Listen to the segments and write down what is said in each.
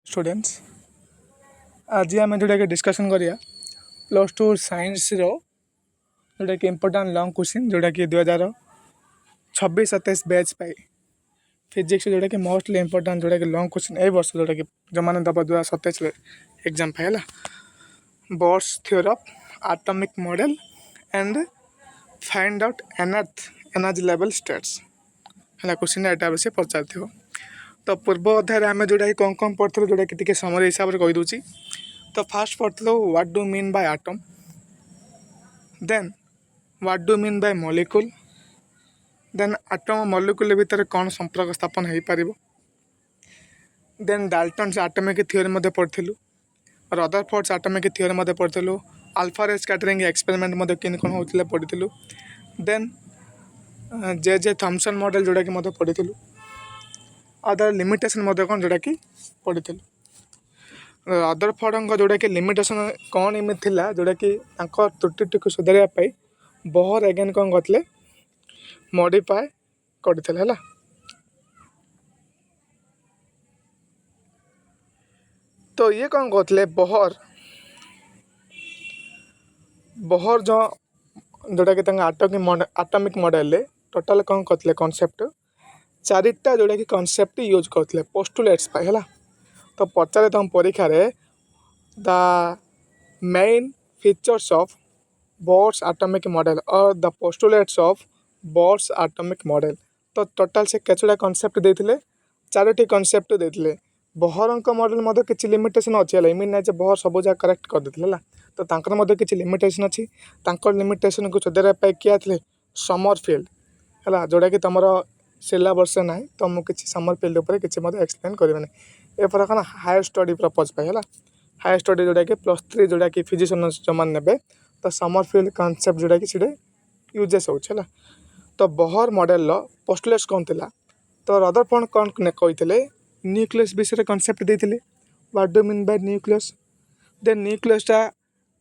Students आज आम जोटा कि डिस्कसन करिया +2 साइंस रो जोटा कि इम्पोर्टाट लॉन्ग क्वेश्चन जोटा कि 2026-27 बैच पाई फिजिक्स जोटा कि मोस्टली इम्पोर्टाट जोटा कि लॉन्ग क्वेश्चन ए वर्ष जोटा कि जो मैंने दबा 2027 एग्जाम पाए bourse theory of atomic model and find out energy level states है क्वेश्चन एटा से पचार तो पूर्व अध्याय आम जोटा कि कौन पढ़ु जोटा कि समरी हिसाब से कहीदे तो फास्ट पढ़ु what do mean by atom then what do mean by molecule then atom molecule भितर कौन संपर्क स्थापन हो पार देन डाल्टन्स एटॉमिक थ्योरी पढ़लु रदरफोर्ड्स एटॉमिक थ्योरी पढ़लु अल्फा रे स्कैटरिंग एक्सपेरिमेंट किन कौन होता पढ़लु देन जे थॉमसन मॉडल जोटा कि पढ़लु अदर लिमिटेशन कौन जोटा कि पढ़लु रदरफोर्ड जोटा कि लिमिटेशन कौन एमती थिला जोटा कि त्रुटि को सुधारवाई बोहर एगेन कौन करते मॉडिफाई करते है तो ये कौन कहते बोहर जो जोटा कि एटॉमिक मॉडल टोटाल कौन करते कॉन्सेप्ट चारिटा जोटा कि कॉन्सेप्ट यूज करते पोस्टुलेट्स है तो पचारे तुम परीक्षा the main features of Bohr's atomic model और the postulates of Bohr's atomic model तो टोटाल से केचुड़ा कॉन्सेप्ट देते चारोटी कॉन्सेप्ट देते बोहर मॉडल किसी लिमिटेशन अच्छी है इमिन ना बोहर सब जगह करेक्ट कर देते तो तांकर किसी लिमिटेशन अच्छी लिमिटेशन को सुधारवाई किए थे समरफील्ड है जोटा कि तुम सिलेबस ना तो मुझे किसी समरफील्ड किसी एक्सप्लेन करें एपर कौन हायर स्टडी पर्पज है हायर स्टडी जोटा कि +3 जोटा कि फिजिशियन जो मैंने ने तो समरफील्ड कॉन्सेप्ट जोटा कि यूजेस होगा तो बोहर मॉडल पोस्टुलेट्स कौन थी तो रदरफोर्ड कौन कहते न्यूक्लियस विषय कॉन्सेप्ट देते what do mean by nucleus then न्यूक्लियसटा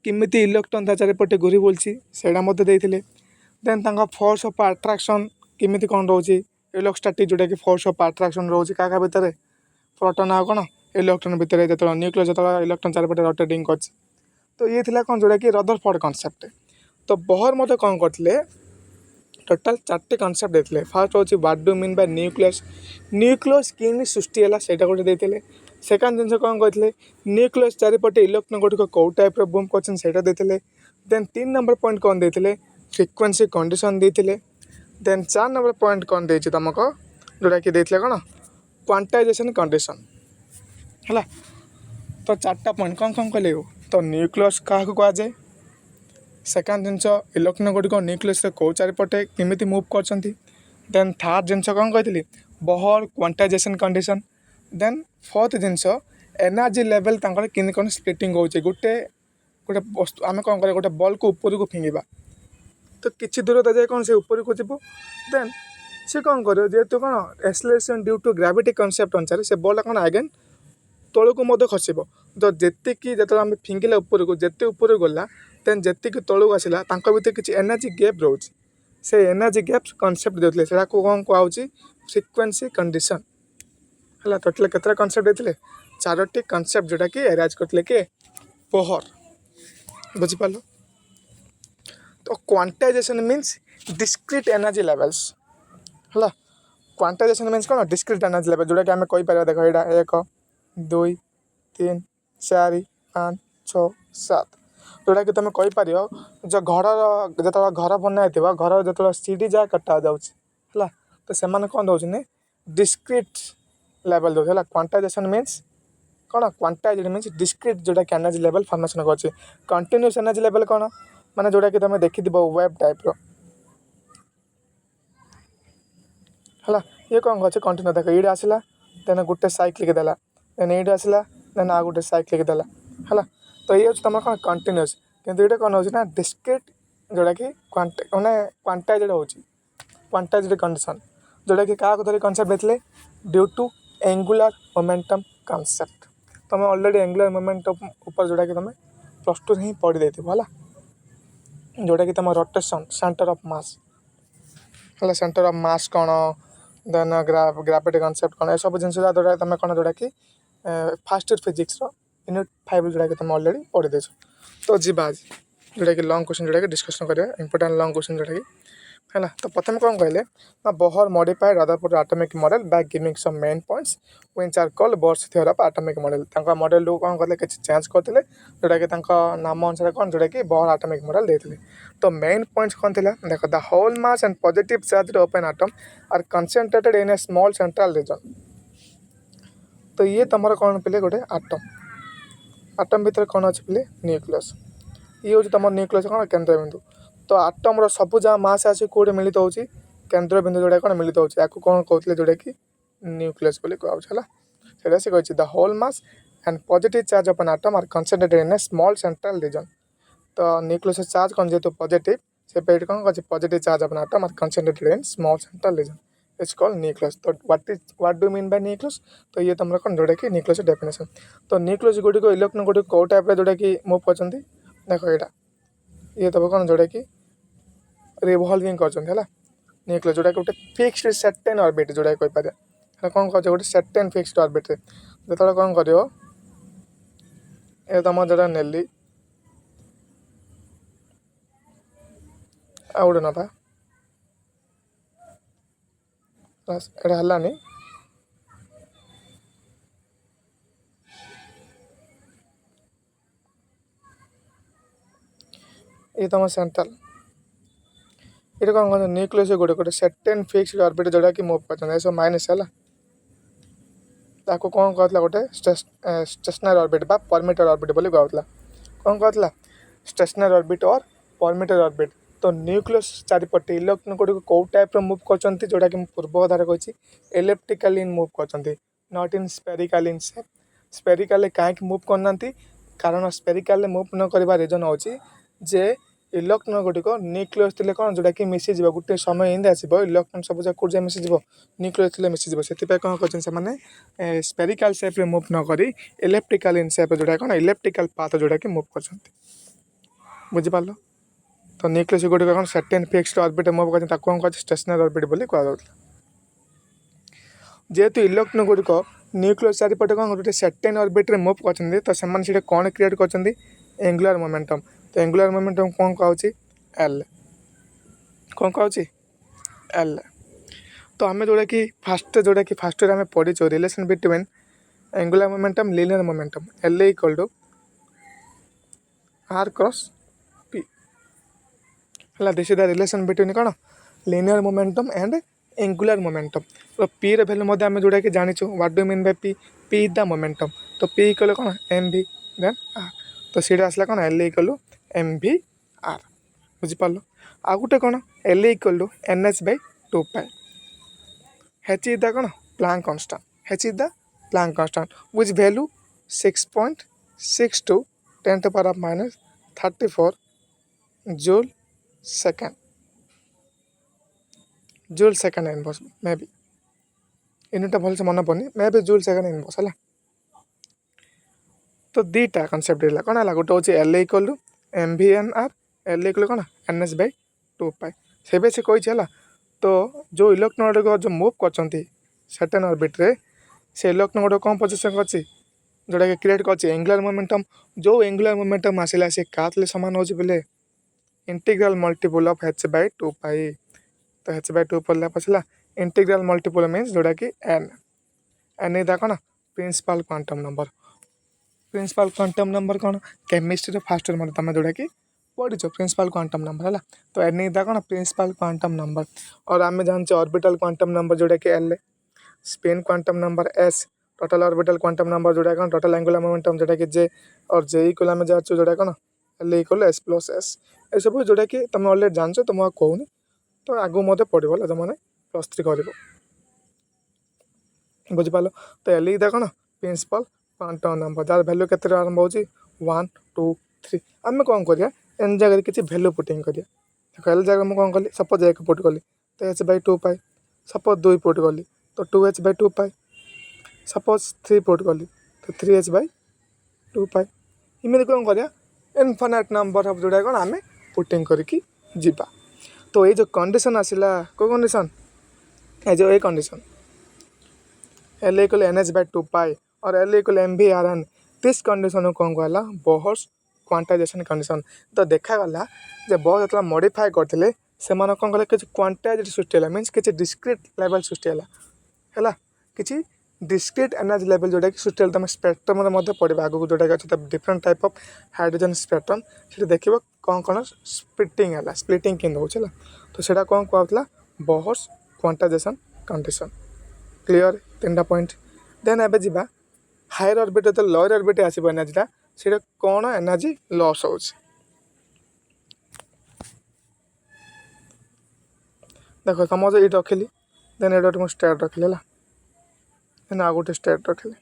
किमिति इलेक्ट्रॉन ता चारिपटे घूरी बुलची सेटा मते देते देन तांका फोर्स ऑफ अट्रैक्शन किमिति कौन रोची इलेक्ट्रोस्टैटिक जोटा कि फोर्स ऑफ अट्रैक्शन रोची क्या भितर प्रोटॉन आ कौन इलेक्ट्रॉन भितर जो न्यूक्लियस जो इलेक्ट्रॉन चारिपटे रोटेटिंग कर तो ये थिला कौन जोटा कि रदरफोर्ड कॉन्सेप्ट तो बोहर मते कौन करते टोटाल 4टे कॉन्सेप्ट देते फास्ट हूँ what do mean by nucleus किन सृष्टि है से गोटे देते सेकेंड जिन कौन कहते न्यूक्लियस चारिपटे इलेक्ट्रॉन गुड़िक कौ टाइप बूम कर देते देन 3 नंबर पॉइंट कौन देते फ्रिक्वेंसी कंडीशन देते देन 4 नंबर पॉइंट कौन दे तुमको जोटा कि देते कौन क्वांटाइजेशन कंडीशन है तो 4टा पॉइंट कौन कौन कहले तो न्यूक्लियस क्या कहुए सेकेंड जिन इलेक्ट्रॉन गुड़िक न्यूक्लियस कौ चारिपटे केमिति मूव कर देन थर्ड जिन कौन कही Bohr quantization condition then fourth जिनस एनर्जी लेवल किन कौन स्प्लिटिंग होचे गोटे गोटे वस्तु आम कौन कर गोटे बॉल को ऊपर को फिंगा तो किसी दूरता जाए कौन से ऊपर को जीव देन से कौन कर जेहेतु कौन acceleration due to gravity concept अनुसार से बॉल कौन अगेन तौक को खसब तो जी जो आम फिंगिला ऊपर को जिते ऊपर गला देन जी तौक आसला भितर किसी एनर्जी गैप रोचे से एनर्जी गैप कॉन्सेप्ट देते से कौन कहुच्छी फ्रिक्वेंसी कंडीशन है टोटाल केतटा कॉन्सेप्ट देते 4टी कॉन्सेप्ट जोटा कि एराइज करते किए बोहर बुझिपाल तो quantization means discrete energy levels है क्वांटाइजेशन मीन्स कौन डिस्क्रीट एनर्जी लेवल जोटा कि आम कहीपर देख यहाँ 1 2 3 4 5 6 7 जोटा कि तुम कहीपर जो घर बनाई घर जो सीढ़ी जहाँ कटा जाए तो से कौन दौरान डिस्क्रीट लेवल दो है क्वांटाइजेशन मीन्स कौन क्वांटाइज मीन्स डिस्क्रीट जोटा कि एनर्जी लेवल फॉर्मेशन कर कंटिन्यूअस एनर्जी लेवल कौन माने जोटा कि तुम देखी वेब टाइप है ये कौन कहे कंटिन्यू देख ये आसला देन गोटे साइक्लिक देला देन ये आसला देन आ गोटे साइक्लिक देला है तो ये तुम कौन कंटिन्यूअस किंतु ये कौन हो डिस्क्रीट जोटा कि माने क्वांटाइज्ड हो क्वांटाइज्ड कंडीशन जोटा कि क्या धरी कॉन्सेप्ट देते due to angular momentum concept तुम ऑलरेडी एंगुलर मोमेंटम ऊपर जोटा कि तुम +2 ही पढ़ी देथिबो है जोटा कि तुम रोटेशन सेंटर ऑफ मास है सेंटर ऑफ मास कौन देन ग्राविटी कॉन्सेप्ट कौन ये सब जिन तुम कौन जोटा कि फास्ट इयर फिजिक्स यूनिट 5 जोटा कि तुम ऑलरेडी पढ़ी देछ। तो जी आज जोटा कि लॉन्ग क्वेश्चन जोटा कि डिस्कशन करिया इंपोर्टेंट लॉन्ग क्वेश्चन जोटा कि है ना। तो प्रथम कौन कहले ना Bohr modified Rutherford atomic model by giving some main points which are called Bohr's theorem of atomic model. तांका मॉडल को कौन कहले किछ चेंज करथिले जोटा कि तांका नाम अनुसार कौन जोटा कि बोहर एटॉमिक मॉडल देथिले। तो मेन पॉइंट्स कौन थिला देखो the whole mass and positive charge of an atom are concentrated in a small central region. तो ये तुमर कौन पे गोटे आटम भीतर कौन अच्छे पे न्यूक्लियस ये हूँ तुम न्यूक्लियस कौन केंद्र बिंदु। तो आटम सबू जहाँ मास आसी कौटे मिलित हो केंद्र बिंदु जोड़ा कौन मिलित होता है कौन कहते जोटा कि न्यूक्लियस बोली कहला से कही the whole mass and positive charge of an atom are concentrated in a small central region. तो न्यूक्लियस चार्ज कौन जेहेतु पॉजिटिव से पेट कौन कहते positive charge of an atom are concentrated in small central region it's called nucleus. तो what do mean by nucleus. तो ये तुम कौन जोटा कि न्यूक्लियस डेफिनेशन। तो न्यूक्लियस गुड़ी को इलेक्ट्रॉन गुड़ी कौ टाइप जोटा कि मूव कर देख यहाँ ये तब कौन जोटा कि रिवॉल्विंग कर न्यूक्लियस जोटा गोटे फिक्स्ड सर्टेन ऑर्बिट जोटा कही पारे कौन कह गोटे सर्टेन फिक्स्ड ऑर्बिट जो कौन कर तुम जोटा नेली आ गोटे नवा एटा हलानी ये तुम सेंट्रल ये कौन कहते न्यूक्लियस गोटे गोटे सर्टेन फिक्स्ड ऑर्बिट जोटा कि मूव कर सब माइनस है ताको कौन कहला गोटे स्टेशनरी ऑर्बिट बा परमिटर ऑर्बिट बोली कहला कौन कहला स्टेशनरी ऑर्बिट और परमिटर ऑर्बिट। तो न्यूक्लियस चारिपटे इलेक्ट्रॉन गुड़ी कौ टाइप मूव कर जोटा कि पूर्व कथार कही इलेप्टिकाली मूव कर not in spherical in shape. Spherical कहीं मूव करना कारण स्पेरिकल मूव न करवा रीजन हो जे इलेक्ट्रॉन गुड़िक न्यूक्लियस थे कौन जोटा कि मिसीज गोटे समय एंती आसो इलेक्ट्रॉन सब जगह कौट जाए मिसीज न्यूक्लियस थे मिसीज से कौन कर स्पेरिकल शेप मूव न करी इलेप्टिकल इन शेप जोटा कौन इलेप्टिकल पाथ जोटा कि मूव कर बुझिपार। तो न्यूक्लियस गुड़िक कौन सर्टेन फिक्स्ड ऑर्बिट मूव कर कौन कह स्टेशनरी ऑर्बिट बोली कह जेहेतु इलेक्ट्रॉन गुड़िक न्यूक्लियस चारिपटे कौन गोटे सर्टेन ऑर्बिट मूव कर तो से कौन क्रिएट कर एंगुलर मोमेंटम। तो एंगुलर मोमेंटम कौन कहूँ एल कौन कहूँ एल। तो आम जोटा कि फास्ट आम पढ़ीचु relation between angular momentum linear momentum L equal to R cross P है this is the relation between कौन linear momentum and angular momentum. तो पी वैल्यू आम जोटा कि जानी what do mean by P is the momentum. तो P equal कौन M V then R. तो सीटा आसला कौन L equal M V R बुझिपार। आ गोटे कौन L equal to N h by 2 pi h is the कौन Planck constant h is the Planck constant which value 6.62 × 10⁻34 joule second inverse may be unit भल से मन पड़नी may be joule second inverse है। तो दीटा कनसेप्ट है कौन है गोटे हूँ L equal to m v n r L equal कौन एन एच बै 2 पाई से कही है। तो जो इलेक्ट्रॉन गुड़िक जो मूव कर सर्टेन ऑर्बिट रे से इलेक्ट्रॉन गुड़िक कौन पोजिशन अच्छी जोटा कि क्रिएट कर एंगुलर मोमेंटम। जो एंगुलर मोमेंटम आसला से क्या सामान हो बोले इंटीग्रल मल्टीपल ऑफ h बै 2 पाई। तो h बै 2 पढ़ला पछला इंटीग्रल मल्टीपल मीन्स जोटा कि एन इज द कौन principal quantum number. Principal quantum number कौन केमिस्ट्री फास्ट इयर तुम जोटा कि पढ़ीच प्रिंसिपल क्वांटम नंबर है। तो एन इज द कौन प्रिंसिपल क्वांटम नंबर। और आम जानते ऑर्बिटल क्वांटम नंबर जोटा कि l spin quantum number s total orbital quantum number जोटा कौन टोटल एंगुलर मोमेंटम जोटा कि जे और जे इक्वल आम जाचु जोटा कौन L equal S plus S ये सब जोटा कि तुम ऑलरेडी जानछ तुम कहूनी। तो आगू मत पढ़ो तुमने +3 कर बुझिपार। तो एल इज द कौन प्रिंसिपल क्वांटम नंबर जार भैल्यू के आरंभ हो 1 2 3 आम कौन करिया एन जगह किसी भैल्यू पुटिंग करिया देखो एल जगह मुझे कौन कली सपोज 1 पुट कली तो h बै 2 पाई सपोज 2 पुट कली तो 2h बै 2 पाई सपोज 3 पुट कली तो 3h बै 2 पाई इमें कौन करिया इनफाइनाइट नंबर ऑफ जोड़ा कौन आम पुटिंग करके जीवा। तो ये जो कंडीशन आसला को कंडीशन ये जो a condition L equal n h by 2 pi और L equal m v r n this condition कौन कहला बोहर्स क्वांटाइजेशन कंडीशन। तो देखागला जे बोहर जो मॉडिफाई करते से कौन कले कि क्वांटाइज सृष्टि है मीन्स किसी डिस्क्रिट लेवल सृष्टि है किसी डिस्क्रिट एनर्जी लेवल जोटा कि सृष्टि तुम स्पेक्ट्रम पढ़ा आगू जोटा कि different type of hydrogen spectrum से देख कौन कौन स्प्लिटिंग कि होगा तो सेटा कौन कहला बोहर्स क्वांटाइजेशन कंडीशन। क्लियर 3टा पॉइंट। देन एबे जीवा हायर ऑर्बिट तो लोअर ऑर्बिट आसो एनर्जीटा से कौन एनर्जी लॉस हो देख तुम जो ये रखिली देन ये तुम स्टेट रखिली है देन आ गोटे स्टेट रखिली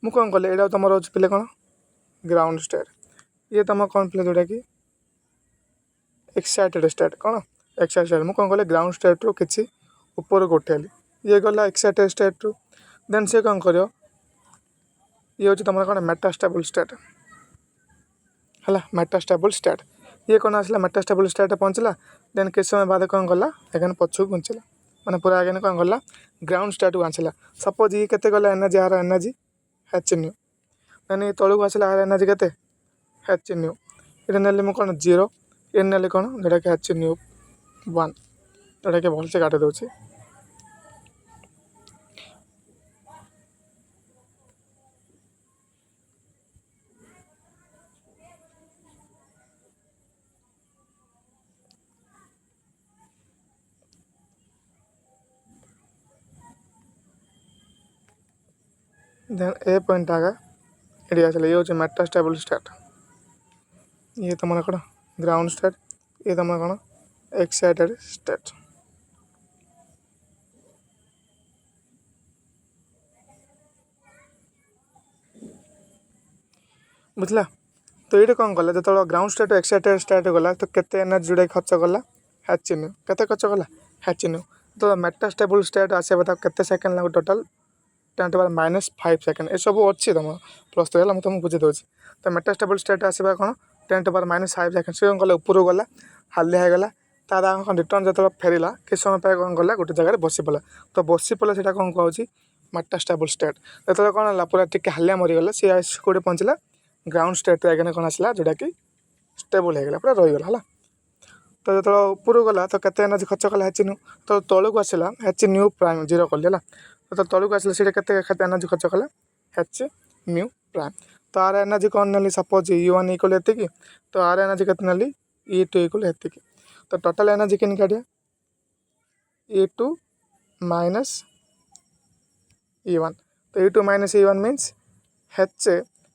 मुझे कौन कल यहाँ तुम पे कौन ग्राउंड स्टेट ये तुम कौन पे जोटा कि एक्साइटेड स्टेट कौन एक्साइटेड स्टेट मुझे कौन कल ग्राउंड स्टेट रू कि ऊपर को उठेली ये गला एक्साइटेड स्टेट रू देन से कौन कर ये हूँ तुम कौन मेटास्टेबल स्टेट है मेटास्टेबल स्टेट ये कौन आसला मेटास्टेबल स्टेट पहुँचला देन किस समय बाद कौन गला एगेन पछू घुंचला मैंने पूरा एगेन कौन गला ग्राउंड स्टेट को आसला सपोज ये केते गला एनर्जी आर एनर्जी एच न्यू देन ये तलू आसला आर एनर्जी केते एच न्यू ये नेली मुझे कौन 0 ये नेली कौन जोटा कि एच न्यू 1 जोटा कि भलसे काटि दूसरी देन ए पॉइंट आगा ये आसला ये हूँ मेटास्टेबल स्टेट ये तुम कौन ग्राउंड स्टेट ये तुम कौन एक्साइटेड स्टेट बुझला। तो ये कौन कला जो ग्राउंड स्टेट एक्साइटेड स्टेट गला तो केते एनर्जी जोड़ा खर्च कला एच न्यू केते खर्च कला एच न्यू तो मेटास्टेबल स्टेट आसे केते सेकेंड लगे टोटाल 10⁻⁵ सेकेंड ये सब अच्छी तुम प्लस तो मुझे तुमको बुझे दूसरी तो मेटास्टेबल स्टेट आसवा कौन 10⁻⁵ सेकेंड से कौन कला ऊपर गला हाली होगला तार कौन रिटर्न जो फेरला किस समय पे कौन गला गोटे जगह बसी पड़ा तो बसी पड़ा से कौन कहूँ मेटास्टेबल स्टेट जो कौन है पूरा टिके हालिया मरीगला सी कौटे पहुँचला ग्राउंड स्टेट आगे कौन आसला जोटा कि स्टेबल होगा पूरा रहीगला है तो जो ऊपर गला तो केते एनर्जी खर्च कला एच न्यू तो तलू को आसला एच न्यू प्राइम 0 कल है तो तलू को आसला से केते एनर्जी खर्च कला एच न्यू प्राइम तो आर एनर्जी कौन नेली सपोज E1 इक्वल एति तो आर एनर्जी केते नेली E2 इक्वल एति तो टोटल एनर्जी किन काटिया E2 माइनस E1 तो E2 minus E1 means H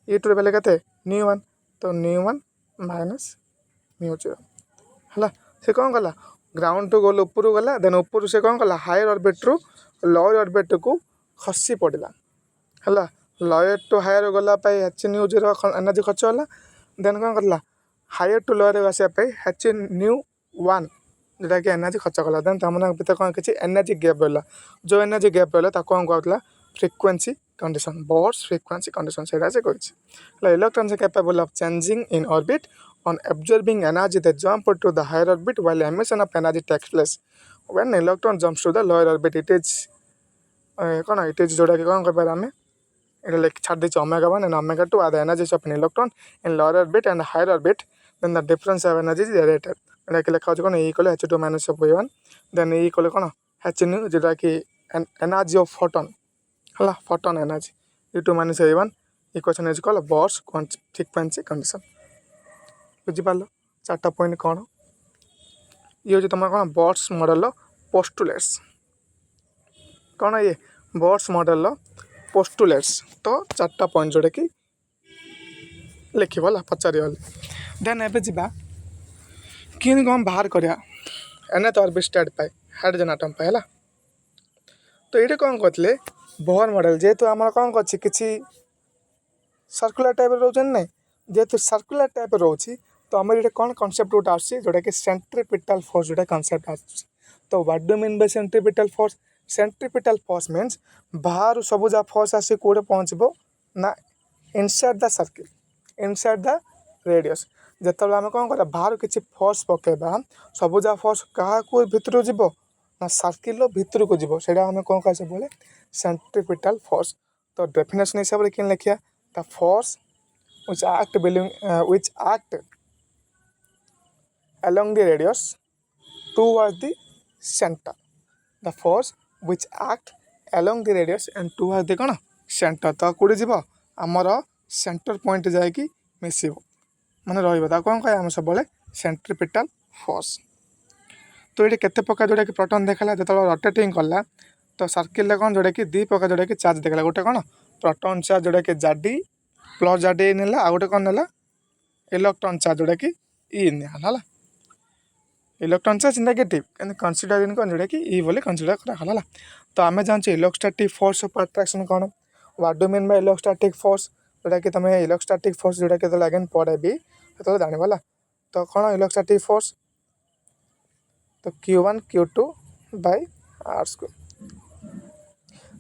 E2 बेले केते न्यू 1 तो न्यू 1 माइनस न्यू 0 है से कौन कला ग्राउंड टू गल ऊपर गला देन ऊपर से कौन कला हायर ऑर्बिट रु लोअर ऑर्बिट को खसी पड़ा है लोअर टू हायर गला एच न्यू 0 एनर्जी खर्च होला देन कौन करला हायर टू लोअर आसापी एच न्यू 1 जोटा कि एनर्जी खर्च कला देन तुम भर कौन किसी एनर्जी गैप रहा जो एनर्जी गैप रहा कौन कहला frequency condition Bohr's frequency condition से कही electron is capable of changing in orbit on absorbing energy that jump to the higher orbit while emission of energy takes place when electron jumps to the lower orbit it is कौन it is जोटा कि कौन कह आम ये छाड़ दी ω1 and ω2 are the energies of an electron in lower orbit and higher orbit then the difference of energy is related यहाँ लिखा कौन E equal H2 minus E1 then E equal कौन एच न्यू जोटा कि एनर्जी ऑफ फोटोन है photon energy E2 minus E1 equation is called Bohr's frequency condition बुझिपार 4टा point कौन ये हूँ तुम कौन बोहर्स मॉडल पोस्टुलेट्स कौन ये बोहर्स मॉडल पोस्टुलेट्स तो 4टा पॉइंट जोटा कि लिखा पचार देन एबे जा कि कौन बाहर करा nth ऑर्बिट स्टेट पाए हाइड्रोजन आटम पाए है तो ये कौन कहते बोहर मॉडल जेहेतु आम कौन कर कि सर्कुलर टाइप रोचे ना जेहेतु सर्कुलर टाइप रोचे तो आम ये कौन कनसेप्ट गोटे आसोटा कि सेंट्रीपिटल फोर्स जोटा कनसेप्ट आस तो what do mean bye centripetal force means बाहर सब जहाँ फोर्स आस कौटे पहुँचब ना inside the circle inside the radius जिते आम कौन कर बाहर किसी फोर्स पकेबा सब जहाँ फोर्स क्या भितर जीव ना सर्किल भितर को जीव से आम कौन कह सब सेंट्रीपिटल फोर्स तो डेफिनेशन हिसाब से क्या लिखिया the force which act along the radius towards the center. The force which act along the radius and towards the कौन center तो कौटे जीव आमर सेंटर पॉइंट जाकि मिसिब माने रहा कौन कह आम सब सेंट्रिपिटल फोर्स। तो ये केते प्रकार जोटा कि प्रोटॉन देखला जो रोटेटिंग कला तो सर्किल कौन जोटा कि दी प्रकार जोटा कि चार्ज देखला गोटे कौन प्रोटॉन चार्ज जोटा कि जाडी प्लस जाडी नेला आ गोटे कौन नेला इलेक्ट्रॉन चार्ज जोटा कि ई नेला इलेक्ट्रॉन चार्ज नेगेटिव कैसे कनसीडर इन कौन जोटा कि ई बोले कनसीडर कराला। तो आम जानते इलेक्ट्रोस्टैटिक फोर्स ऑफ अट्रैक्शन कौन what do mean by electrostatic force जोटा कि तुम इलेक्ट्रोस्टैटिक फोर्स जोटा कि अगेन पढ़ेबी तो जानवाला। तो कौन इलेक्ट्रोस्टैटिक फोर्स तो Q1 Q2 by r square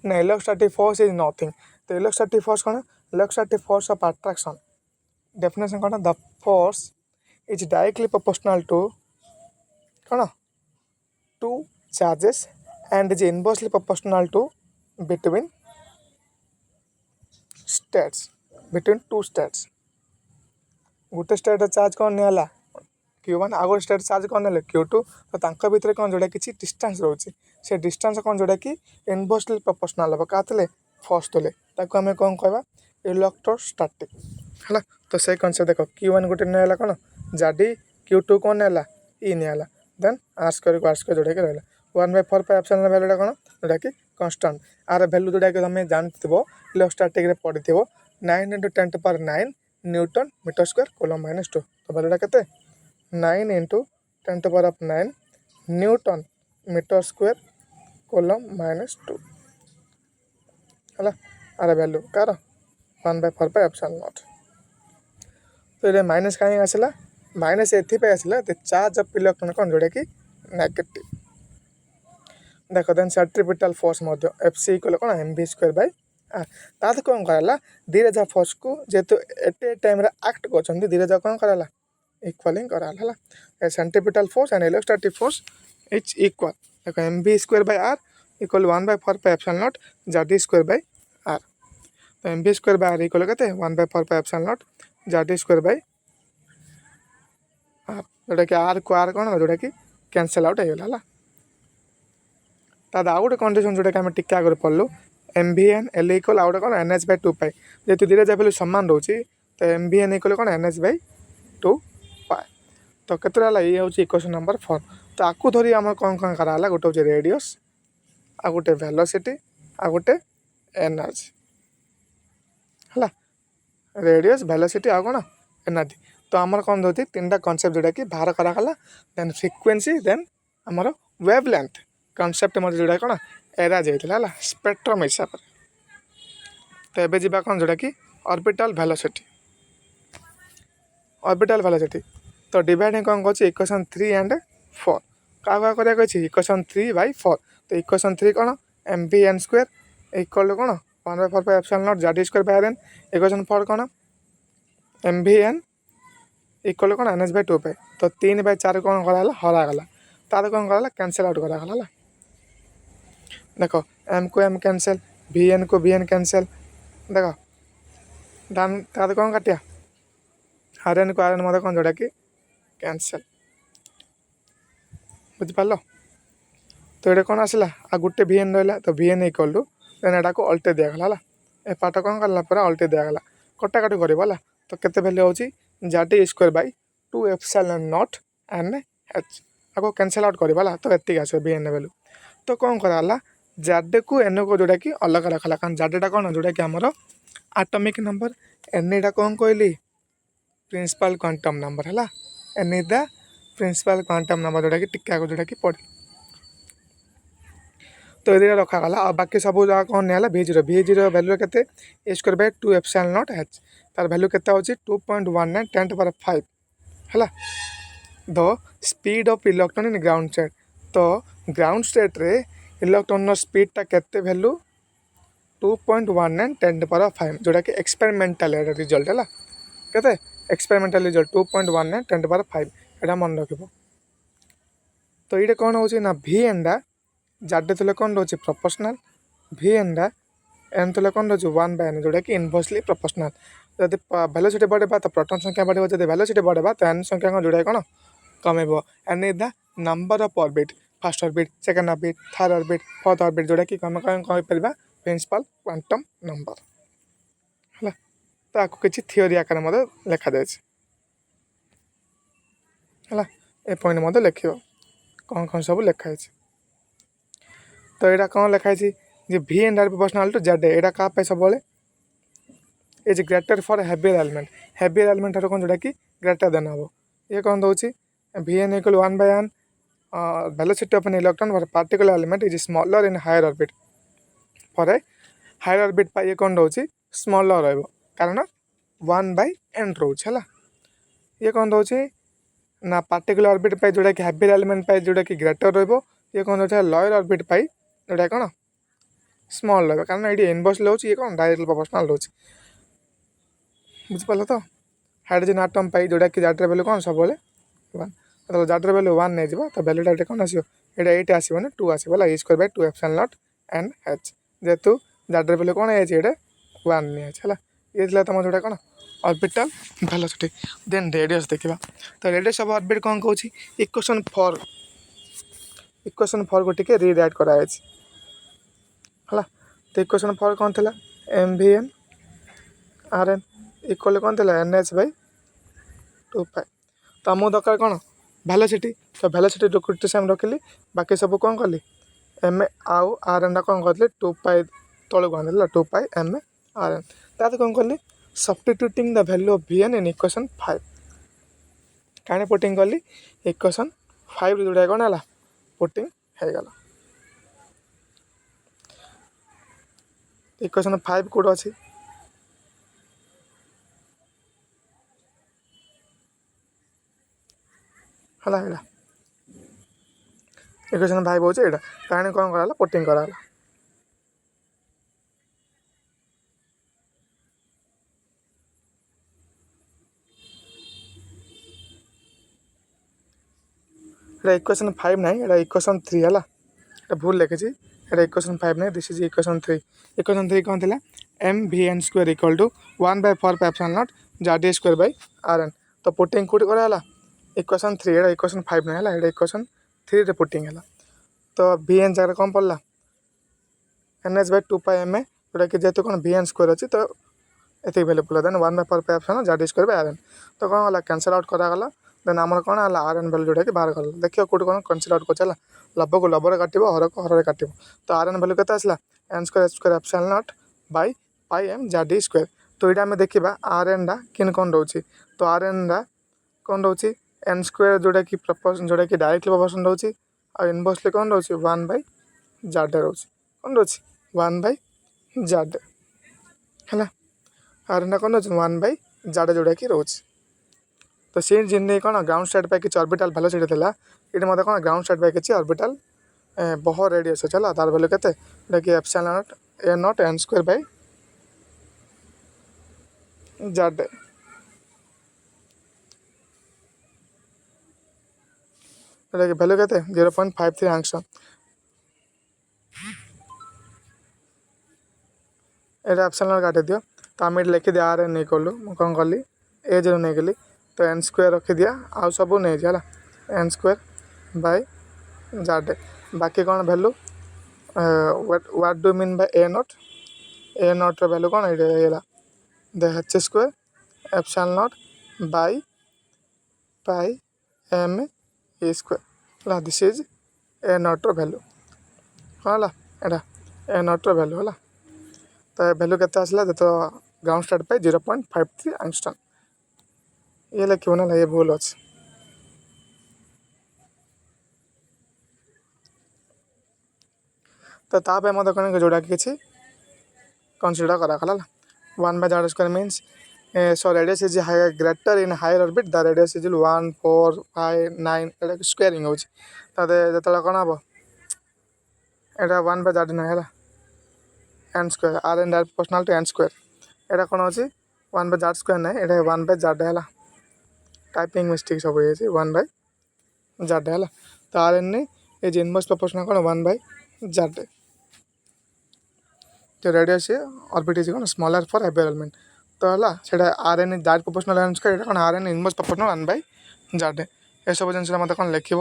ना इलेक्ट्रोस्टैटिक फोर्स इज नथिंग। तो इलेक्ट्रोस्टैटिक फोर्स कौन electrostatic force of attraction definition कौन the force is directly proportional to कौन two charges and is inversely proportional to between states between two states गोटे state charge कौन निला Q1 आगो state charge कौन ना Q2 तो भितर कौन जोटा कि डिस्टेंस रोचे से डिस्टेंस कौन जोटा कि इनवर्सली प्रोपोर्शनल हम क्या फोर्स तुले ताको आम कौन कहवा इलेक्ट्रोस्टैटिक है। तो से कनसेप्ट देख Q1 गोटे नाला कौन जाडी Q2 कौन नाला ई नाला देन आर स्क्वायर जोटा कि रहा 1/4 वैल्यूटा कौन जोटा कि कन्स्टांट आर भैल्यू जोटा कि तुम जानते इलेक्ट्रोस्टैटिक पढ़ी 9 × 10⁹ न्यूटन मीटर स्क्वायर कोलम -2 तो वैल्यूटा के 9 × 10⁹ न्यूटन मीटर स्क्वायर कोलम -2 है आर वैल्यू कार 1/4 तो ये माइनस कहीं आसला माइनस एथि आसला द चार्ज ऑफ इलेक्ट्रॉन कौन जोटा कि नेगेटिव देख then centripetal force FC equal कौन mv²/r ताद कौन कराला धीरे फोर्स को जेहेतु एट ए टाइम एक्ट कर धीरे कौन कराला इक्वलिंग कराला है centripetal force and electrostatic force is equal देख mv²/r इक्वल 1/4 Z²/r तो mv²/r इक्वल के 1/4 Z²/r जोटा कि आर को आर कौन जोटा कि कैंसल आउट होगा ताद आउ गोटे कंडीशन जोटा कि आम टिके आगे पढ़लु MVN L इक्वल आउ गोटे कौन NH/2π जेहतु धीरे वैल्यू सामान रोचे तो MVN इक्वल कौन NH/2π तो के ये हूँ इक्वेशन नंबर 4। तो आपको धरी आम कौन कौन कराला गोटे हूँ रेडियस आ गोटे वेलोसिटी आ गोटे एनर्जी है रेडियस वेलोसिटी आ कौन एनर्जी तो आमर कौन होती 3टा कॉन्सेप्ट जोटा कि बाहर कराला देन फ्रिक्वेंसी देन आमर वेवलेंथ कॉन्सेप्ट मत जोटा कौन एरा जाइला है स्पेक्ट्रम हिसाब से। तो ये जा कौन जोटा कि ऑर्बिटल वेलोसिटी तो डिवाइडिंग कौन कौन इक्वेशन 3 एंड 4 क्या क्या इक्वेशन 3/4 तो इक्वेशन 3 कौन mvn² इक्वल कौन 1/4 Z²/r इक्वेशन 4 कौन mvn इक्वल कौन NH/2π तो 3/4 कौन कराला हरागला तार कौन कराला कैंसल आउट करागला देख m को m कैंसल vn को vn कैंसल देख दान तार कौन काटिया rn को rn मत कौन जोटा कि कैंसल बुझिपार। तो ये कौन आसला आ गोटे vn रहा तो vn इक्वल टू देन एटा को अल्टे दिगला ए पार्ट कौन करला पूरा अल्टे दिगला कटाकटी कर तो केते वैल्यू होची Z²/2ε0 NH आपको कैंसल आउट करवाला तो एति आस vn वैल्यू। तो कौन कराला Z को n को जोटा कि अलग रखला कारण Z कौन जोटा कि आमर एटॉमिक नंबर n टा कौन कहली प्रिंसिपल क्वांटम नंबर है n is the principal quantum number जोटा कि टिका जोटा कि पढ़ तो ये रखागला आ बाकी सब जगह कौन निला V0 वैल्यू के A²/2ε0 तार वैल्यू के 2.19 10⁵ है the speed of electron in ground state तो ग्राउंड स्टेट रे इलेक्ट्रॉन स्पीडटा के वैल्यू 2.19 10⁵ जोटा कि एक्सपेरिमेंटल रिजल्ट है के एक्सपेरिमेंटल रिजल्ट 2.19 10⁵ एटा मन रखिब। तो ये कौन हो ना VN टा जाडे थे कौन रोचे प्रोपोर्शनल VN टा एन तो कौन रोचे 1/n जोटा कि इनवर्सली प्रोपोर्शनल जब वेलोसिटी बढ़ेगा तो प्रोटॉन संख्या बढ़ेगा जब वेलोसिटी बढ़ेगा तो एन संख्या कौन जोड़ा कौन कमेब n is the number of orbit first orbit second orbit third orbit fourth orbit जोटा कि आम कौन कह प्रिंसिपल क्वांटम नंबर है तो आपको किसी थियोरी आकार लिखा जाए ए पॉइंट मत लिख कौन कौन सब लिखाई तो यहाँ कौन लिखाई जे भि एंड आर प्रोपोर्शनल टू जेड यहाँ क्या सब is greater for heavier element कौन जोटा कि ग्रेटर देन हम ये कौन दौर भि n equal 1/n velocity of an electron for particular element is smaller in higher orbit for a higher orbit पर ये कौन रोचे स्मॉलर रहा कारण 1/n रोचे है ये कौन दौर ना पार्टिकुलर ऑर्बिट पर जोटा कि हेवियर एलिमेंट पर जोटा कि ग्रेटर ये कौन दौर लोअर ऑर्बिट पर जोटा कौन स्मॉल रहा कारण ये इनवर्सली हो ये कौन डायरेक्टली प्रोपोर्शनल रोचे बुझिपाल तो हाइड्रोजन आटम पाई जोटा कि जाड्र वैल्यू कौन सब 1 मतलब जाड्र वैल्यू 1 नहीं जा तो वैल्यूटा कौन आसो ये 8 आसोनी 2 आसो E²/2 epsilon not an H जेहेतु जाड्र वैल्यू कौन है 1 नहीं है ये तुम जोटा कौन ऑर्बिटल वेलोसिटी देन रेडियस देखा तो रेडियस ऑफ ऑर्बिट कौन कौन इक्वेशन 4 को टिके रीराइट कराई है तो इक्वेशन 4 कौन थी MVN RN इक्वल कौन थी NH/2π तो आमको दरकार कौन वेलोसिटी तो वेलोसिटी गोटे सेम रखिली बाकी सब कौन कली एम आउ RN कौन कर 2π तौक आनी 2π M RN तार कौन कली substituting the value of VN in equation 5 कहीं पुटिंग कली इक्वेशन 5 जोड़ा कौन है पुटिंग हो गला इक्वेशन 5 कौट अच्छी है इक्वेशन 5 हो कहानी कौन कराला पुटिंग कराला इक्वेशन 5 ना इक्वेशन 3 है भूल लिखी इक्वेशन 5 ना दिस इज इक्वेशन 3 कौन थी MVN² equal to 1/4 epsilon not Z² तो पुटिंग कौट कराला इक्वेशन 3 इक्वेशन 5 ना है इक्वेशन 3 रे पुटिंग है तो VN जगह कौन पड़ा NH/2π M जोटा कि जेहतु कौन VN² अच्छी तो ये वैल्यू पड़ा देन 1/4 एप्सिलॉन Z² तो कौन गला कैंसल आउट करागला देन आम कौन है RN वैल्यू जोटा कि बाहर कर देखिए कौट कौन कैंसल आउट कर लब को लबर काट हर को हर काट तो RN वैल्यू के आसला N² epsilon not by pi M Z² तो यहाँ आम देखा RN किन कौन रोचे तो RN कौन रोचे N² जोटा कि प्रोपोर्शन जोटा कि डायरेक्टली प्रोपोर्शन रोचे और इनवर्सली कौन रोचे 1/Z रोचे कौन रोचे 1/Z है RN कौन रोचे 1/Z जोटा कि रोचे तो सी जिन कौन ग्राउंड स्टेट पे किसी ऑर्बिटल वेलोसिटी था ये मतलब कौन ग्राउंड स्टेट पे किसी ऑर्बिटल बहुत रेडियस है तार वैल्यू के कि epsilon not A0 N² Z value के 0.53 आंगस्ट्रॉम ये एप्सिलॉन नॉट काटी दियो तो आम लिखी दिया RN इक्वल टू कौन कली A0 नहीं गली तो N² रखी दिया आउ सब नहीं है N²/Z बाकी कौन value what do mean bye A0 value कौन ये H² epsilon not by pi M E² this is A0 value कौन है A0 वैल्यू है तो वैल्यू के आसला तो ग्राउंड स्टेट पे 0.53 आंगस्ट्रॉम ये लिखो ना ये भूल अच्छे तो ताप मत कौन जोड़ा कि कनसीडर कराला 1/Z² means so radius is greater in higher orbit the radius is 1 4 5 9 squaring हो जो कौन हम यहाँ 1/Z ना है N² RN proportional to N² यहाँ कौन अच्छी 1/Z² ना ये 1/Z है टाइपिंग मिस्टेक सब ये 1/Z है तो RN ने इनवर्स प्रोपोर्शनल कौन 1/Z जो रेडियस ऑर्बिट इज कौन स्मॉलर फॉर हेवी एलिमेंट तो है से r n direct proportional n square कौन r n inverse proportional 1/z ये सब जिन मत कौन लिख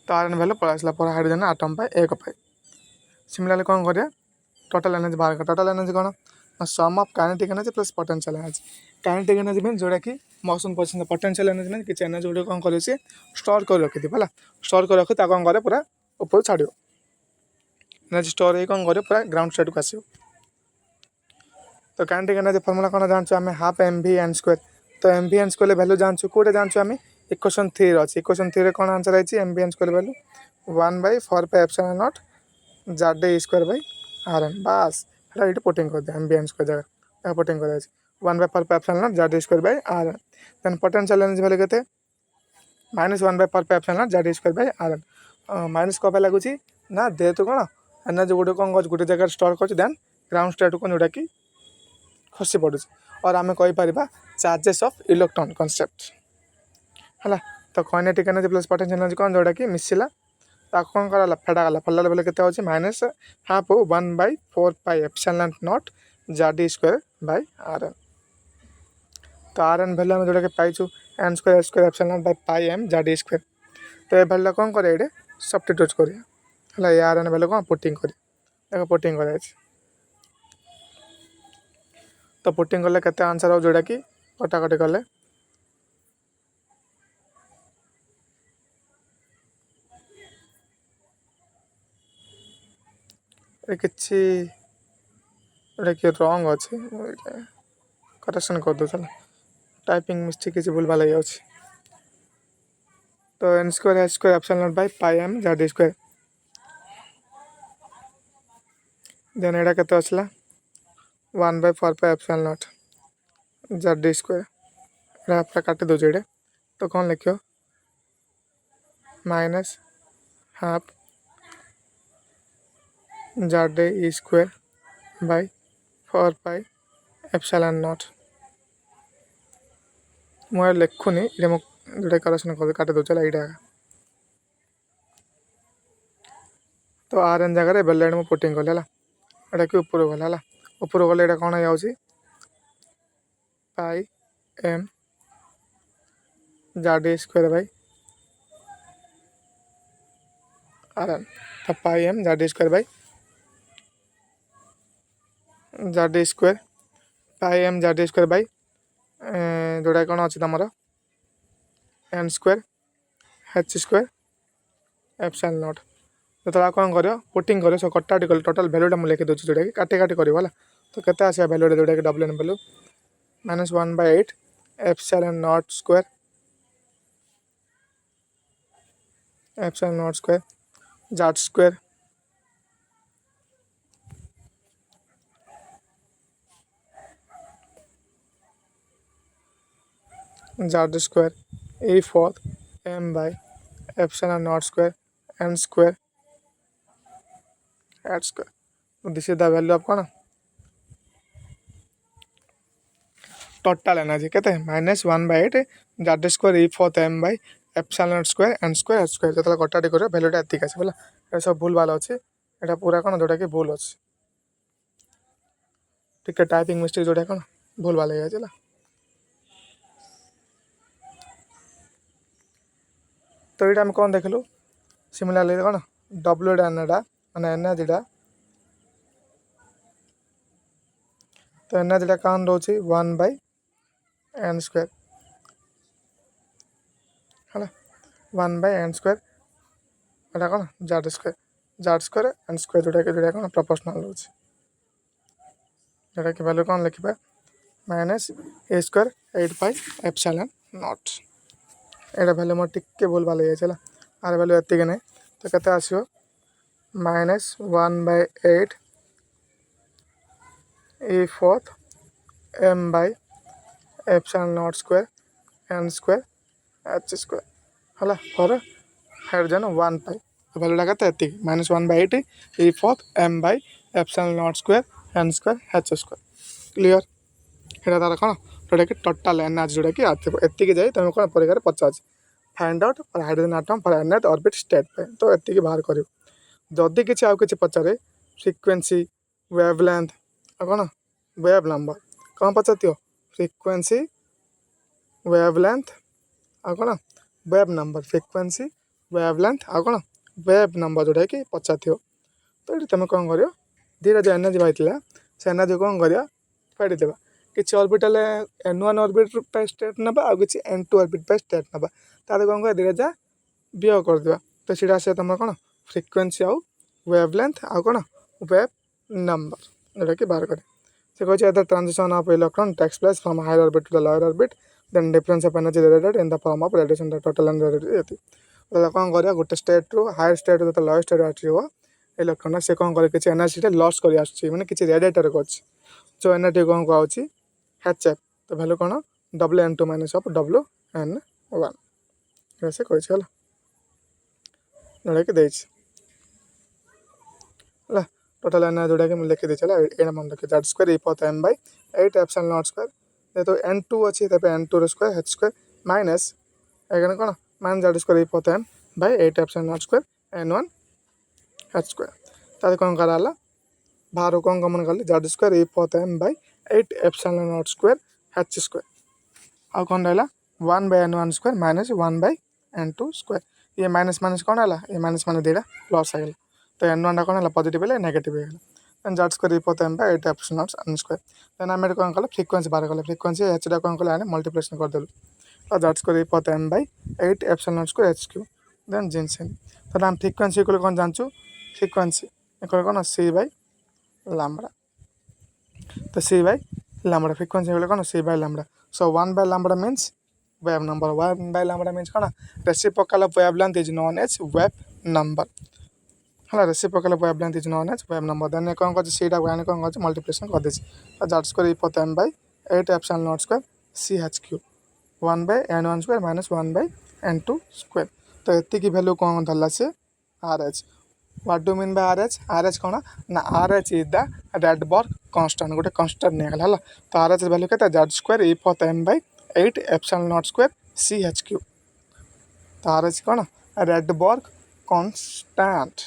तो आर एन भैल्यू पलि आसला हाइड्रोजन आटम पाए 1 पाए सिमिलरली कौन करिया टोटल एनर्जी बाहर कर टोटल एनर्जी कौन sum of kinetic energy plus potential energy kinetic energy mean जोटा कि motion person potential energy mean किसी एनर्जी गुटे कौन करे स्टोर कर रखी है स्टोर कर रखी कौन करे पूरा ऊपर छाड़ एनर्जी स्टोर हो कौन करे पूरा ग्राउंड स्टेट को आस तो काइनेटिक एनर्जी फॉर्मूला कौन जानछु आम half m v n square तो m v n square value जानछु कोटे जानछु आम इक्वेशन 3 अच्छे इक्वेशन 3 कौन आंसर आई m v n square value 1/4πε0 z square by r n बास ये पुटिंग कर दिया एम भि एन स्क्वायर जगह पुटिंग कर 1/4πε0 z square by r n then potential energy value के -1/4πε0 z square by r n minus कब लगुच ना जेहेतु कौन एनर्जी गोटे कौन कर गोटे जगह स्टोर कर देन ग्राउंड स्टेट को जोटा कि खसी पड़ू और आम कहीपर चार्जेस ऑफ इलेक्ट्रॉन कॉन्सेप्ट है तो kinetic energy plus potential energy कौन जोटा कि मिसला कौन कर फेटा गला फल बेले के -1/2 1/4πε0 z square by r n तो आर एन भैल्यू जोटा कि पाइचु n square square epsilon by pi m z square तो ये भैल्यू कौन कर सब्स्टिट्यूट करिया है आर एन भैल्यू कौन पुटिंग कर पुटिंग कर तो पुटिंग कले केते आंसर हो जोटा कि कटाकटी कले किसी कि रंग अच्छे करेक्शन कर दो चलो टाइपिंग मिस्टेक किसी भूल भाल तो n square h square epsilon by pi m z square then eta केते आसला 1/4πε0 z स्क्वायर पूरा काटी दो ये तो कौन लिख -1/2 z स्क्वायर बाय 4πε0 मुझे लिखुनी ये जोटा करेक्शन कर काटी दो यहाँ तो आर एन जगह बेले मुझे पुटिंग कली है कि ऊपर गला है ऊपर गले ये कौन हो pi m z square by r n तो pi m z square by z square pi m z square by जोटा कौन अच्छी तुम n square h square epsilon जो कौन कर पुटिंग कर सब कटाकटी कल टोटल भैल्यूटा मुझे लिखी दूसरी जोटा कि काटी काटी कर तो केते आसा भैल्यूटा जोटा कि W n value -1/8 epsilon square square z square z square e fourth m by epsilon square n square h square तो this is the value of कौन टोटल एनर्जी के -1/8 z square e fourth m by epsilon square n square h square जो कटाकटी कर भैल्यूटा एतिक आसे ये सब भूल भाल अच्छे यहाँ पूरा कौन जोटा कि भूल अच्छे टिके टाइपिंग मिस्टेक जोटा कौन भूल भाल हो जाए तो ये आम कौन देखलु सिमिलरली कौन डब्ल्यू एनटा मैंने एनर्जीटा तो एनर्जीटा कौन रोचे 1/n स्क्वायर है 1/n स्क्वायर एटा कौन z स्क्वायर n स्क्वायर जोटा कौन प्रोपोर्शनल रोचे जोटा कि वैल्यू कौन लिखा -a स्क्वायर 8/ε0 यहाँ भैल्यू मोर टिके भूल भाल हो जाए आर भैल्यू एतिक नहीं तो केते आसो -1/8 e fourth m by epsilon square n square h square है फॉर हाइड्रोजन 1 पाई भैल्यूटा के -1/8 e fourth m by epsilon square n square h square clear यहाँ तार कौन जोटा कि टोटल एनर्जी जोटा कि एतिक जाए तुम कौन परीक्षा पचार find out for hydrogen atom for nth orbit state पे तो एतिक बाहर कर जदि किसी आउ कि पचारे फ्रिक्वेन्सी वेवलेंथ आ कौन वेव नंबर कौन पचार फ्रिक्वेन्सी वेवलेंथ आ कौन वेव नंबर फ्रिक्वेन्सी वेवलेंथ आ कौन वेव नंबर जोटा कि पचार तो ये तुम कौन कर धीरे जो एनर्जी भाई से एनर्जी कौन कर फेड़देवा किसी ऑर्बिटल N1 ऑर्बिट पे स्टेट ना आ कि N2 ऑर्बिट पे स्टेट ना तार कौन कर धीरे जा वियोग करदे तो सीटा आस तुम कौन फ्रिक्वेन्सी आउ वेवलेंथ आ कौन वेव नंबर जोटा कि बाहर करे से कहे the transition of electron takes place from higher orbit to the lower orbit then difference of energy radiated in the form of radiation total energy कौन कर गोटे स्टेट रू हायर स्टेट जो लोअर स्टेट आसो इलेक्ट्रॉन से कौन कर किसी एनर्जी लॉस कर मैंने किसी रेडिएटर कर जो एनर्जी कौन कहे एच एफ तो भैल्यू कौन WN2 माइनस ऑफ WN1 से कही जोटा कि टोटल एनर्जी जोटा कि लिखी देती है मन रखिए दैट स्क्वायर इपत m by 8 epsilon naught square जेहेतु N2 अच्छी N2 square h square minus एखाने कौन माइनस दैट स्क्वायर इपत m by 8 epsilon naught square N1 h square तार कौन कराला बाहर कौन कमन कली दैट स्क्वायर इपत m by 8 epsilon naught square h square आ कौन रहा 1 by N1 square minus 1 by N2 square ये माइनस माइनस कौन है ये माइनस माइनस दुटा प्लस है तो N1 कौन है पॉजिटिव है नेगेटिव है देन दैट स्क्वायर इपत m by 8 epsilon naught n square then आम कौन कल फ्रिक्वेन्सी बाहर कले फ्रिक्वेन्सी h टा कौन कले मल्टीप्लिकेशन करदेलु तो दैट स्क्वायर इपत m by 8 epsilon naught square h cube then जिनसेन तो आम फ्रिक्वेन्सी को कौन जानचु फ्रिक्वेन्सी कौन c बाई लैम्बडा तो c बाई लैम्बडा फ्रिक्वेन्सी कौन c by lambda so 1 by lambda means wave number 1 by lambda means कौन reciprocal of wavelength is known as wave number है reciprocal of wavelength is known as wave number then कौन कर सीटा कौन कर multiplication कर देती दैट स्क्वायर इपत m by 8 epsilon naught square CH3 1 by N1 square minus 1 by N2 square तो ये वैल्यू कौन धरला से RH what do mean by RH कौन ना RH is the Rydberg constant गोटे कांस्टेंट नहीं है तो RH वैल्यू के दैट स्क्वायर इपत m by 8 epsilon naught square CH3 तो RH कौन Rydberg constant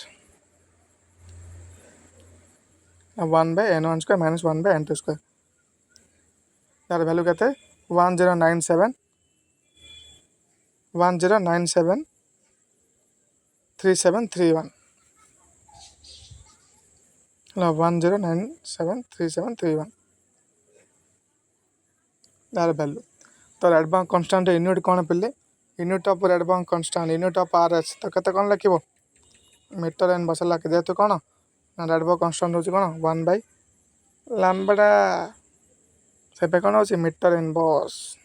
1 by N1 square minus 1 by N2 square यार वैल्यू कहते हैं 1097 3731 10973731 यार वैल्यू तो रैडबर्ग कांस्टेंट यूनिट कौन पे unit of Rydberg constant unit of RH तो केते कौन लिख मीटर एन बसला जेहेतु कौन ना रैडबर्ग कांस्टेंट हो कौन 1 बाई लैम्बडा से कौन हो मीटर एन बस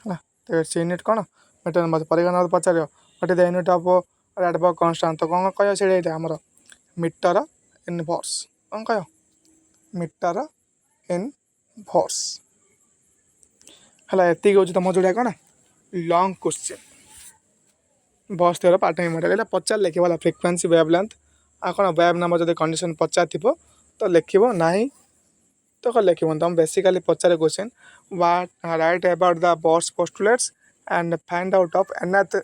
है तो यूनिट कौन मीटर एन बस परिगण पचार what is the unit of Rydberg constant तो कौन कह से आमर मीटर इनवर्स कौन कह मीटर इनवर्स है ये हूँ तुम जोड़ा कौन लॉन्ग क्वेश्चन बस तेर पार्ट टाइम मॉडल पचार लिख वाला फ्रिक्वेन्सी वेवलेंथ आ कौन वेव नंबर जो कंडीशन पचार थो तो लिख ना तो कौन लिख तुम बेसिकली पचार question what write about the Bohr's postulates and find out of nth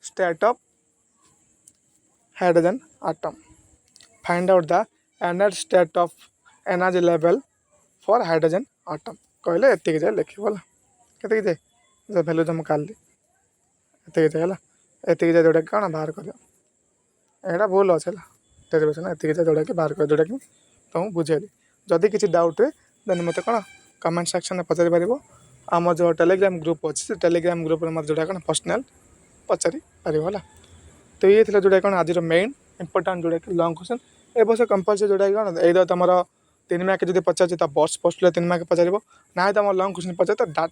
state of hydrogen atom find out the nth state of energy level for hydrogen atom कहले ये जाए लिख बोला के जाए भैल्यू तुम काली ये जाए ये जाए जोटा कि कौन बाहर कर यहाँ भूल अच्छे ना ये जाए जोटा कि बाहर कर जोटा कि तुमको बुझेली जदि किसी डाउट है देन मत कौन कमेंट सेक्शन में पचारि पार आम जो टेलीग्राम ग्रुप अच्छे टेलीग्राम ग्रुप में मत जोटा कौन पर्सनाल पचारि पार तो ये जोटा कौन आज मेन इंपोर्टाट जोटा कि लॉन्ग क्वेश्चन ए बस कंपलसरी जोटा कि कौन यही तुम 3 मार्क जब पचार तो बस पोस्टुलेट 3 मार्क पचार ना तुम लॉन्ग क्वेश्चन पचार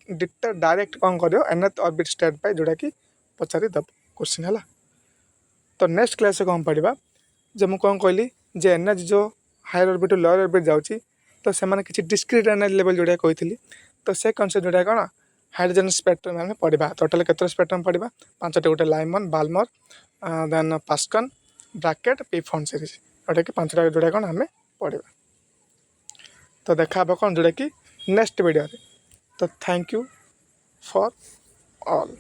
तो डायरेक्ट कौन कर nth ऑर्बिट स्टेट पाई जोटा कि पचारि दब क्वेश्चन है तो नेक्स्ट क्लास कौन पढ़ा जो मुझे कौन कहली जे एनर्जी जो हायर ऑर्बिट लोअर ऑर्बिट जाऊँगी तो से किसी डिस्क्रीट एनर्जी लेवल जोटा कही तो से कनसेप्ट जोटा कौन हाइड्रोजन स्पेक्ट्रम आम पढ़ा टोटाल केते स्पेक्ट्रम पढ़ा 5टी गोटे Lyman Balmer then Paschen Brackett P Pfund series जोटा कि 5टा जोटा कौन आम पढ़ा तो देखा कौन जोटा कि नेक्स्ट वीडियो तो थैंक यू फॉर ऑल।